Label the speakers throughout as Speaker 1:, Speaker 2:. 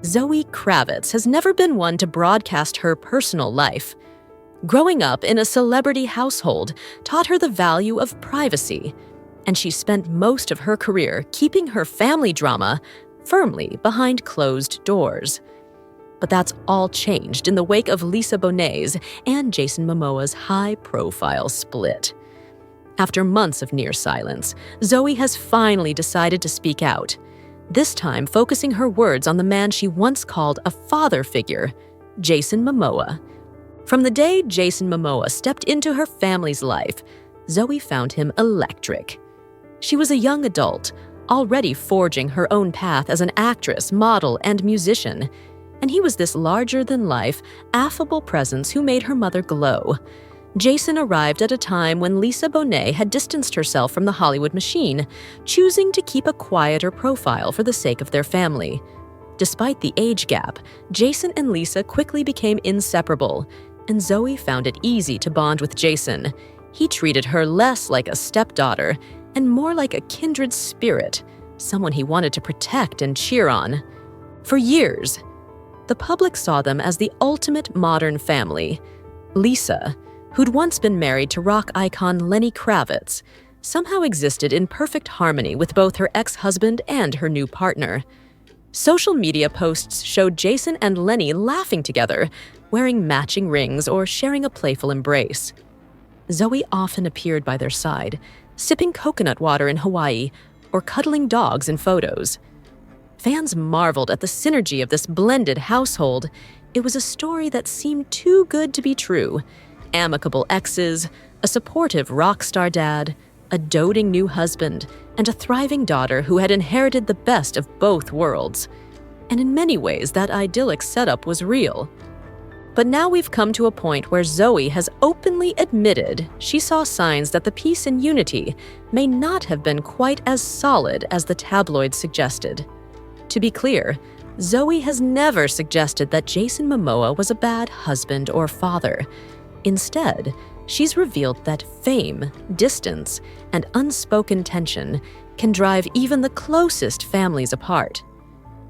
Speaker 1: Zoe Kravitz has never been one to broadcast her personal life. Growing up in a celebrity household taught her the value of privacy, and she spent most of her career keeping her family drama firmly behind closed doors. But that's all changed in the wake of Lisa Bonet's and Jason Momoa's high-profile split. After months of near silence, Zoe has finally decided to speak out, this time focusing her words on the man she once called a father figure, Jason Momoa. From the day Jason Momoa stepped into her family's life, Zoe found him electric. She was a young adult, already forging her own path as an actress, model, and musician, and he was this larger-than-life, affable presence who made her mother glow. Jason arrived at a time when Lisa Bonet had distanced herself from the Hollywood machine, choosing to keep a quieter profile for the sake of their family. Despite the age gap, Jason and Lisa quickly became inseparable, and Zoe found it easy to bond with Jason. He treated her less like a stepdaughter and more like a kindred spirit, someone he wanted to protect and cheer on. For years, the public saw them as the ultimate modern family. Lisa, who'd once been married to rock icon Lenny Kravitz, somehow existed in perfect harmony with both her ex-husband and her new partner. Social media posts showed Jason and Lenny laughing together, wearing matching rings or sharing a playful embrace. Zoe often appeared by their side, sipping coconut water in Hawaii or cuddling dogs in photos. Fans marveled at the synergy of this blended household. It was a story that seemed too good to be true. Amicable exes, a supportive rock star dad, a doting new husband, and a thriving daughter who had inherited the best of both worlds. And in many ways, that idyllic setup was real. But now we've come to a point where Zoe has openly admitted she saw signs that the peace and unity may not have been quite as solid as the tabloids suggested. To be clear, Zoe has never suggested that Jason Momoa was a bad husband or father. Instead, she's revealed that fame, distance, and unspoken tension can drive even the closest families apart.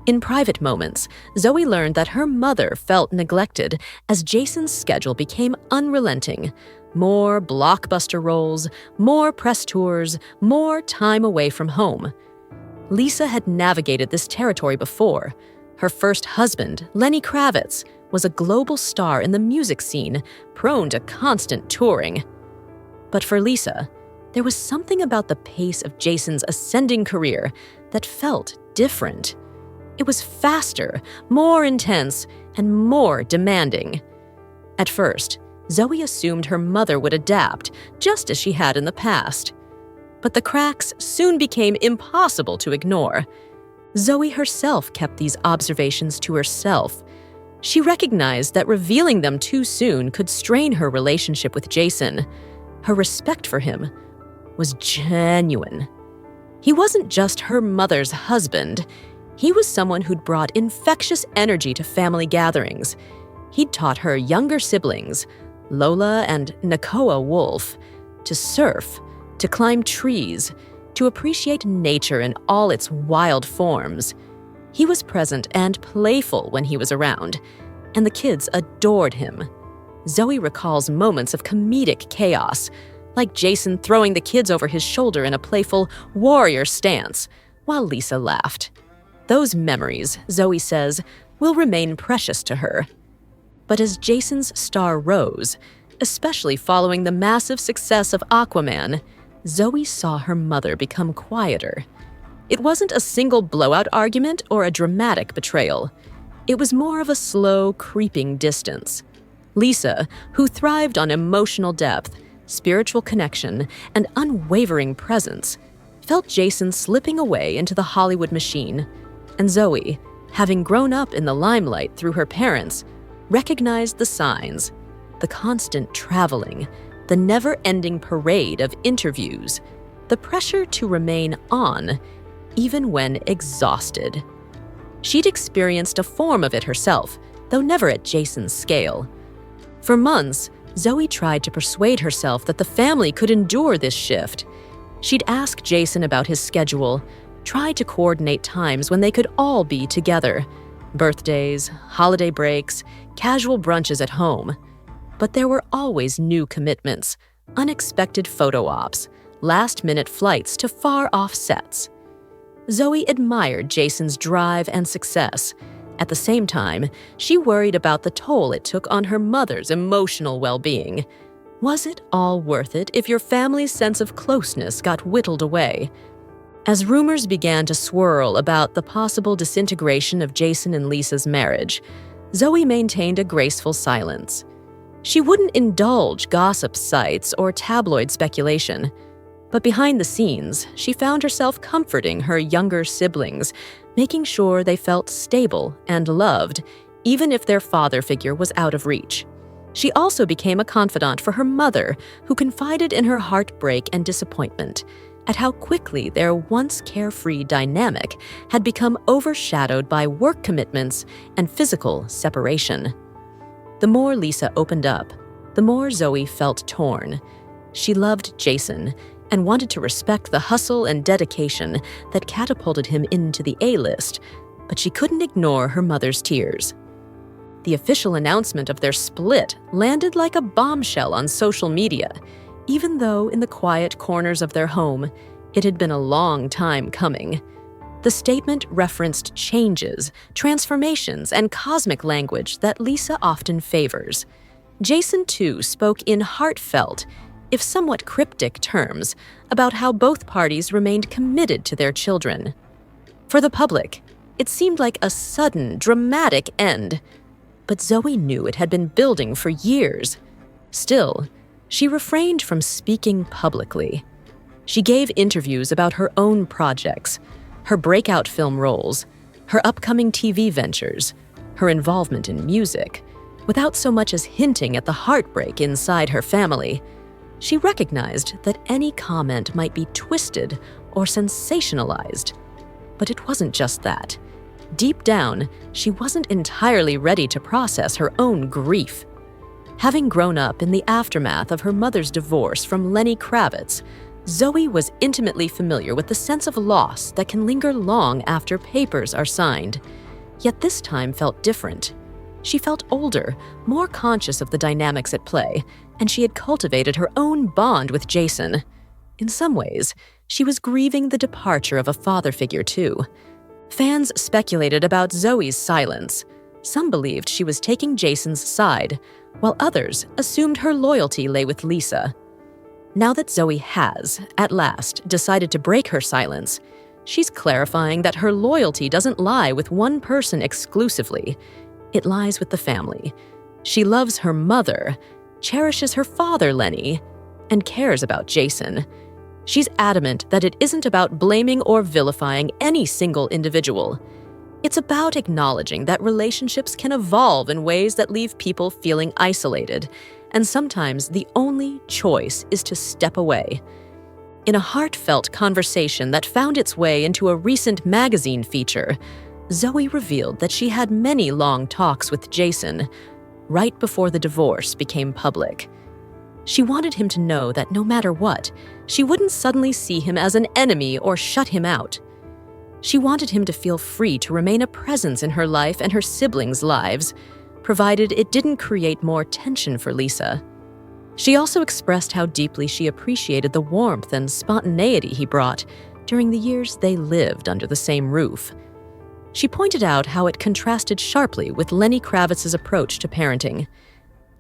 Speaker 1: In private moments, Zoe learned that her mother felt neglected as Jason's schedule became unrelenting. More blockbuster roles, more press tours, more time away from home. Lisa had navigated this territory before. Her first husband, Lenny Kravitz, was a global star in the music scene, prone to constant touring. But for Lisa, there was something about the pace of Jason's ascending career that felt different. It was faster, more intense, and more demanding. At first, Zoe assumed her mother would adapt, just as she had in the past. But the cracks soon became impossible to ignore. Zoe herself kept these observations to herself. She recognized that revealing them too soon could strain her relationship with Jason. Her respect for him was genuine. He wasn't just her mother's husband. He was someone who'd brought infectious energy to family gatherings. He'd taught her younger siblings, Lola and Nakoa Wolf, to surf, to climb trees, to appreciate nature in all its wild forms. He was present and playful when he was around, and the kids adored him. Zoe recalls moments of comedic chaos, like Jason throwing the kids over his shoulder in a playful warrior stance, while Lisa laughed. Those memories, Zoe says, will remain precious to her. But as Jason's star rose, especially following the massive success of Aquaman, Zoe saw her mother become quieter. It wasn't a single blowout argument or a dramatic betrayal. It was more of a slow, creeping distance. Lisa, who thrived on emotional depth, spiritual connection, and unwavering presence, felt Jason slipping away into the Hollywood machine. And Zoe, having grown up in the limelight through her parents, recognized the signs, the constant traveling, the never-ending parade of interviews, the pressure to remain on, even when exhausted. She'd experienced a form of it herself, though never at Jason's scale. For months, Zoe tried to persuade herself that the family could endure this shift. She'd ask Jason about his schedule, try to coordinate times when they could all be together. Birthdays, holiday breaks, casual brunches at home. But there were always new commitments, unexpected photo ops, last-minute flights to far-off sets. Zoe admired Jason's drive and success. At the same time, she worried about the toll it took on her mother's emotional well-being. Was it all worth it if your family's sense of closeness got whittled away? As rumors began to swirl about the possible disintegration of Jason and Lisa's marriage, Zoe maintained a graceful silence. She wouldn't indulge gossip sites or tabloid speculation. But behind the scenes, she found herself comforting her younger siblings, making sure they felt stable and loved, even if their father figure was out of reach. She also became a confidant for her mother, who confided in her heartbreak and disappointment at how quickly their once carefree dynamic had become overshadowed by work commitments and physical separation. The more Lisa opened up, the more Zoe felt torn. She loved Jason and wanted to respect the hustle and dedication that catapulted him into the A-list, but she couldn't ignore her mother's tears. The official announcement of their split landed like a bombshell on social media, even though in the quiet corners of their home, it had been a long time coming. The statement referenced changes, transformations, and cosmic language that Lisa often favors. Jason, too, spoke in heartfelt, if somewhat cryptic terms, about how both parties remained committed to their children. For the public, it seemed like a sudden, dramatic end, but Zoe knew it had been building for years. Still, she refrained from speaking publicly. She gave interviews about her own projects, her breakout film roles, her upcoming TV ventures, her involvement in music, without so much as hinting at the heartbreak inside her family. She recognized that any comment might be twisted or sensationalized. But it wasn't just that. Deep down, she wasn't entirely ready to process her own grief. Having grown up in the aftermath of her mother's divorce from Lenny Kravitz, Zoe was intimately familiar with the sense of loss that can linger long after papers are signed. Yet this time felt different. She felt older, more conscious of the dynamics at play, and she had cultivated her own bond with Jason. In some ways, she was grieving the departure of a father figure too. Fans speculated about Zoe's silence. Some believed she was taking Jason's side, while others assumed her loyalty lay with Lisa. Now that Zoe has, at last, decided to break her silence, she's clarifying that her loyalty doesn't lie with one person exclusively. It lies with the family. She loves her mother, cherishes her father, Lenny, and cares about Jason. She's adamant that it isn't about blaming or vilifying any single individual. It's about acknowledging that relationships can evolve in ways that leave people feeling isolated, and sometimes the only choice is to step away. In a heartfelt conversation that found its way into a recent magazine feature, Zoe revealed that she had many long talks with Jason right before the divorce became public. She wanted him to know that no matter what, she wouldn't suddenly see him as an enemy or shut him out. She wanted him to feel free to remain a presence in her life and her siblings' lives, provided it didn't create more tension for Lisa. She also expressed how deeply she appreciated the warmth and spontaneity he brought during the years they lived under the same roof. She pointed out how it contrasted sharply with Lenny Kravitz's approach to parenting.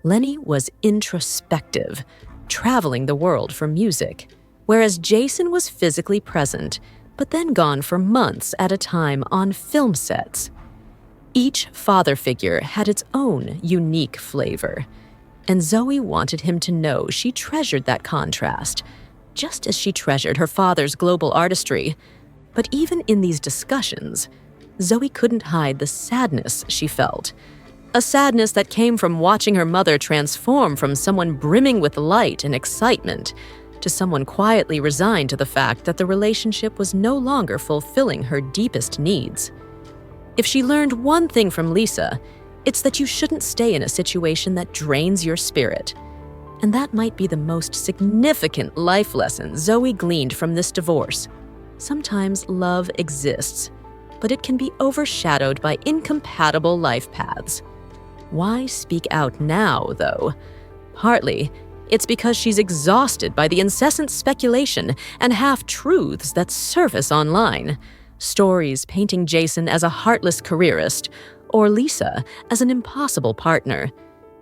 Speaker 1: Lenny was introspective, traveling the world for music, whereas Jason was physically present, but then gone for months at a time on film sets. Each father figure had its own unique flavor, and Zoe wanted him to know she treasured that contrast, just as she treasured her father's global artistry. But even in these discussions, Zoe couldn't hide the sadness she felt. A sadness that came from watching her mother transform from someone brimming with light and excitement to someone quietly resigned to the fact that the relationship was no longer fulfilling her deepest needs. If she learned one thing from Lisa, it's that you shouldn't stay in a situation that drains your spirit. And that might be the most significant life lesson Zoe gleaned from this divorce. Sometimes love exists, but it can be overshadowed by incompatible life paths. Why speak out now, though? Partly, it's because she's exhausted by the incessant speculation and half-truths that surface online. Stories painting Jason as a heartless careerist, or Lisa as an impossible partner.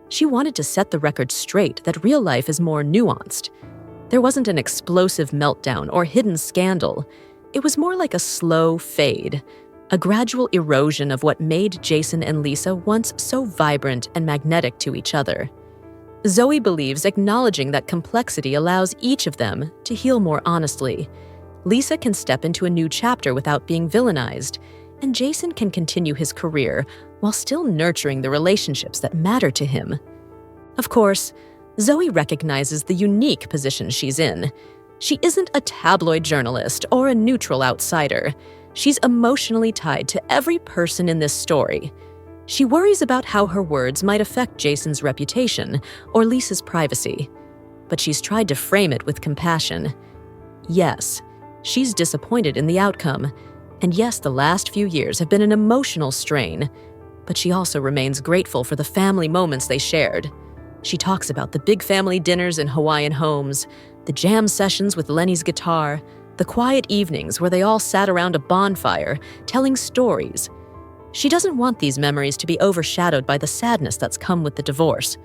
Speaker 1: She wanted to set the record straight that real life is more nuanced. There wasn't an explosive meltdown or hidden scandal. It was more like a slow fade, a gradual erosion of what made Jason and Lisa once so vibrant and magnetic to each other. Zoe believes acknowledging that complexity allows each of them to heal more honestly. Lisa can step into a new chapter without being villainized, and Jason can continue his career while still nurturing the relationships that matter to him. Of course, Zoe recognizes the unique position she's in. She isn't a tabloid journalist or a neutral outsider. She's emotionally tied to every person in this story. She worries about how her words might affect Jason's reputation or Lisa's privacy, but she's tried to frame it with compassion. Yes, she's disappointed in the outcome, and yes, the last few years have been an emotional strain, but she also remains grateful for the family moments they shared. She talks about the big family dinners in Hawaiian homes, the jam sessions with Lenny's guitar, the quiet evenings where they all sat around a bonfire, telling stories. She doesn't want these memories to be overshadowed by the sadness that's come with the divorce.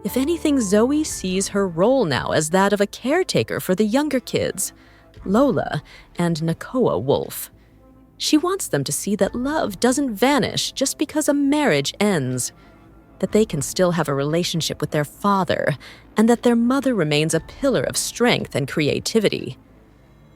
Speaker 1: If anything, Zoe sees her role now as that of a caretaker for the younger kids, Lola and Nakoa Wolf. She wants them to see that love doesn't vanish just because a marriage ends, that they can still have a relationship with their father, and that their mother remains a pillar of strength and creativity.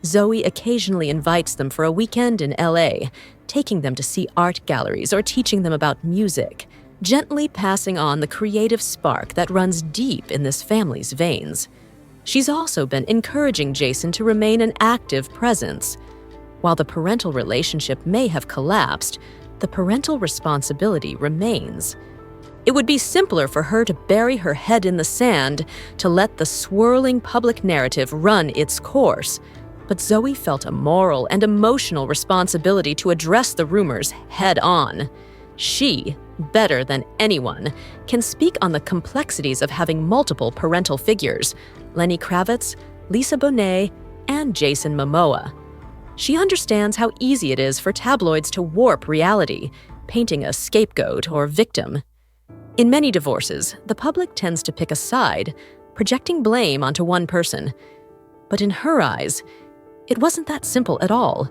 Speaker 1: Zoe occasionally invites them for a weekend in LA, taking them to see art galleries or teaching them about music, gently passing on the creative spark that runs deep in this family's veins. She's also been encouraging Jason to remain an active presence. While the parental relationship may have collapsed, the parental responsibility remains. It would be simpler for her to bury her head in the sand, to let the swirling public narrative run its course. But Zoe felt a moral and emotional responsibility to address the rumors head on. She, better than anyone, can speak on the complexities of having multiple parental figures, Lenny Kravitz, Lisa Bonet, and Jason Momoa. She understands how easy it is for tabloids to warp reality, painting a scapegoat or victim. In many divorces, the public tends to pick a side, projecting blame onto one person. But in her eyes, it wasn't that simple at all.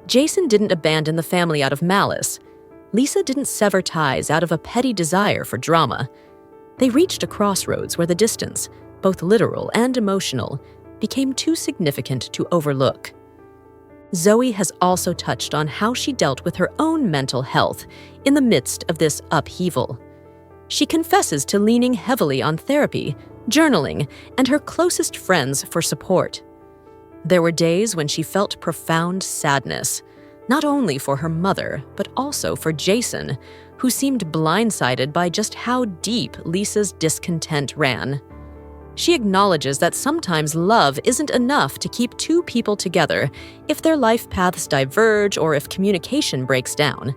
Speaker 1: Jason didn't abandon the family out of malice. Lisa didn't sever ties out of a petty desire for drama. They reached a crossroads where the distance, both literal and emotional, became too significant to overlook. Zoe has also touched on how she dealt with her own mental health in the midst of this upheaval. She confesses to leaning heavily on therapy, journaling, and her closest friends for support. There were days when she felt profound sadness, not only for her mother, but also for Jason, who seemed blindsided by just how deep Lisa's discontent ran. She acknowledges that sometimes love isn't enough to keep two people together if their life paths diverge or if communication breaks down.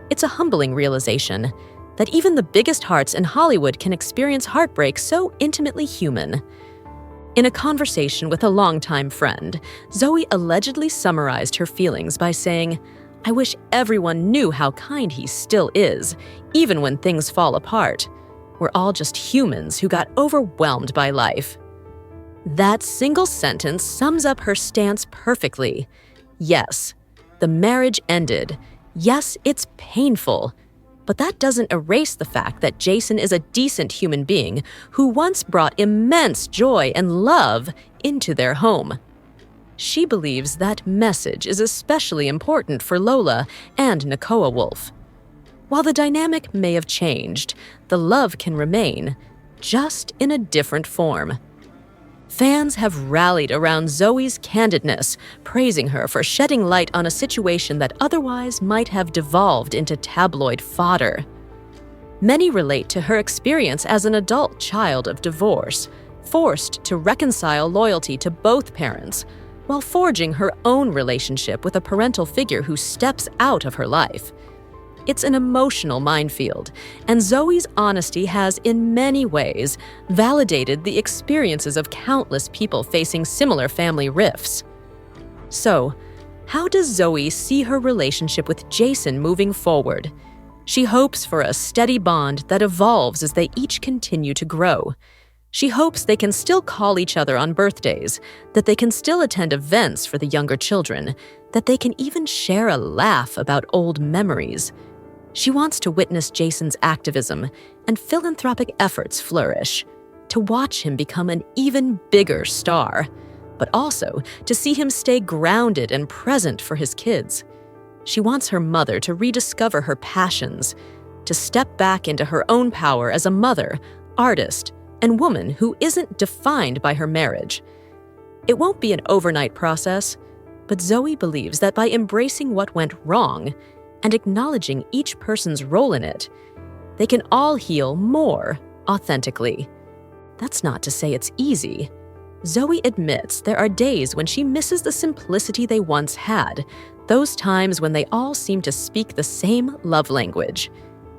Speaker 1: It's a humbling realization that even the biggest hearts in Hollywood can experience heartbreak so intimately human. In a conversation with a longtime friend, Zoe allegedly summarized her feelings by saying, "I wish everyone knew how kind he still is, even when things fall apart. We're all just humans who got overwhelmed by life." That single sentence sums up her stance perfectly. Yes, the marriage ended. Yes, it's painful. But that doesn't erase the fact that Jason is a decent human being who once brought immense joy and love into their home. She believes that message is especially important for Lola and Nakoa Wolf. While the dynamic may have changed, the love can remain, just in a different form. Fans have rallied around Zoe's candidness, praising her for shedding light on a situation that otherwise might have devolved into tabloid fodder. Many relate to her experience as an adult child of divorce, forced to reconcile loyalty to both parents, while forging her own relationship with a parental figure who steps out of her life. It's an emotional minefield, and Zoe's honesty has, in many ways, validated the experiences of countless people facing similar family rifts. So, how does Zoe see her relationship with Jason moving forward? She hopes for a steady bond that evolves as they each continue to grow. She hopes they can still call each other on birthdays, that they can still attend events for the younger children, that they can even share a laugh about old memories. She wants to witness Jason's activism and philanthropic efforts flourish, to watch him become an even bigger star, but also to see him stay grounded and present for his kids. She wants her mother to rediscover her passions, to step back into her own power as a mother, artist, and woman who isn't defined by her marriage. It won't be an overnight process, but Zoe believes that by embracing what went wrong and acknowledging each person's role in it, they can all heal more authentically. That's not to say it's easy. Zoe admits there are days when she misses the simplicity they once had, those times when they all seem to speak the same love language.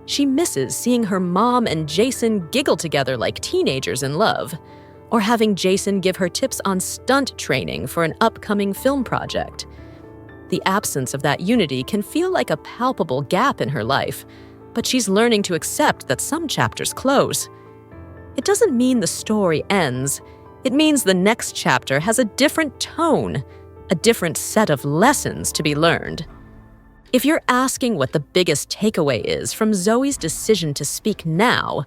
Speaker 1: She misses seeing her mom and Jason giggle together like teenagers in love, or having Jason give her tips on stunt training for an upcoming film project. The absence of that unity can feel like a palpable gap in her life, but she's learning to accept that some chapters close. It doesn't mean the story ends. It means the next chapter has a different tone, a different set of lessons to be learned. If you're asking what the biggest takeaway is from Zoe's decision to speak now,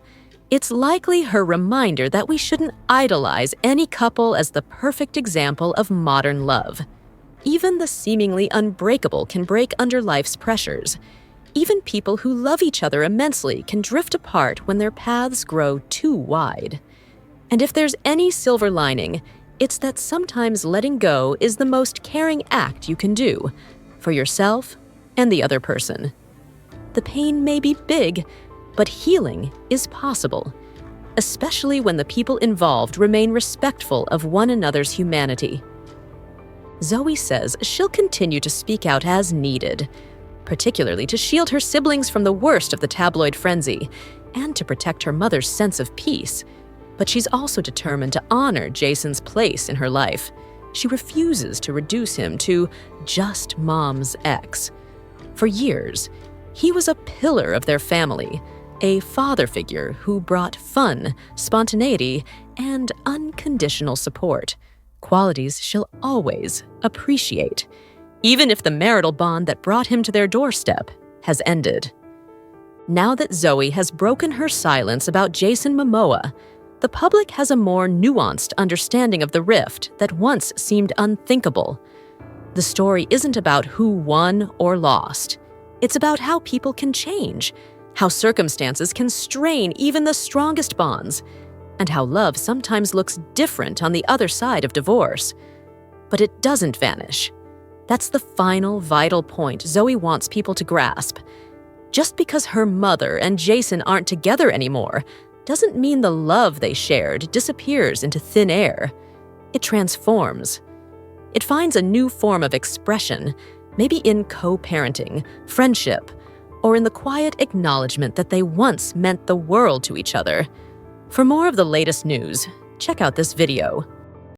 Speaker 1: it's likely her reminder that we shouldn't idolize any couple as the perfect example of modern love. Even the seemingly unbreakable can break under life's pressures. Even people who love each other immensely can drift apart when their paths grow too wide. And if there's any silver lining, it's that sometimes letting go is the most caring act you can do, for yourself and the other person. The pain may be big, but healing is possible, especially when the people involved remain respectful of one another's humanity. Zoe says she'll continue to speak out as needed, particularly to shield her siblings from the worst of the tabloid frenzy and to protect her mother's sense of peace. But she's also determined to honor Jason's place in her life. She refuses to reduce him to just mom's ex. For years, he was a pillar of their family, a father figure who brought fun, spontaneity, and unconditional support, qualities she'll always appreciate, even if the marital bond that brought him to their doorstep has ended. Now that Zoe has broken her silence about Jason Momoa, the public has a more nuanced understanding of the rift that once seemed unthinkable. The story isn't about who won or lost. It's about how people can change, how circumstances can strain even the strongest bonds, and how love sometimes looks different on the other side of divorce. But it doesn't vanish. That's the final vital point Zoe wants people to grasp. Just because her mother and Jason aren't together anymore doesn't mean the love they shared disappears into thin air. It transforms. It finds a new form of expression, maybe in co-parenting, friendship, or in the quiet acknowledgement that they once meant the world to each other. For more of the latest news, check out this video.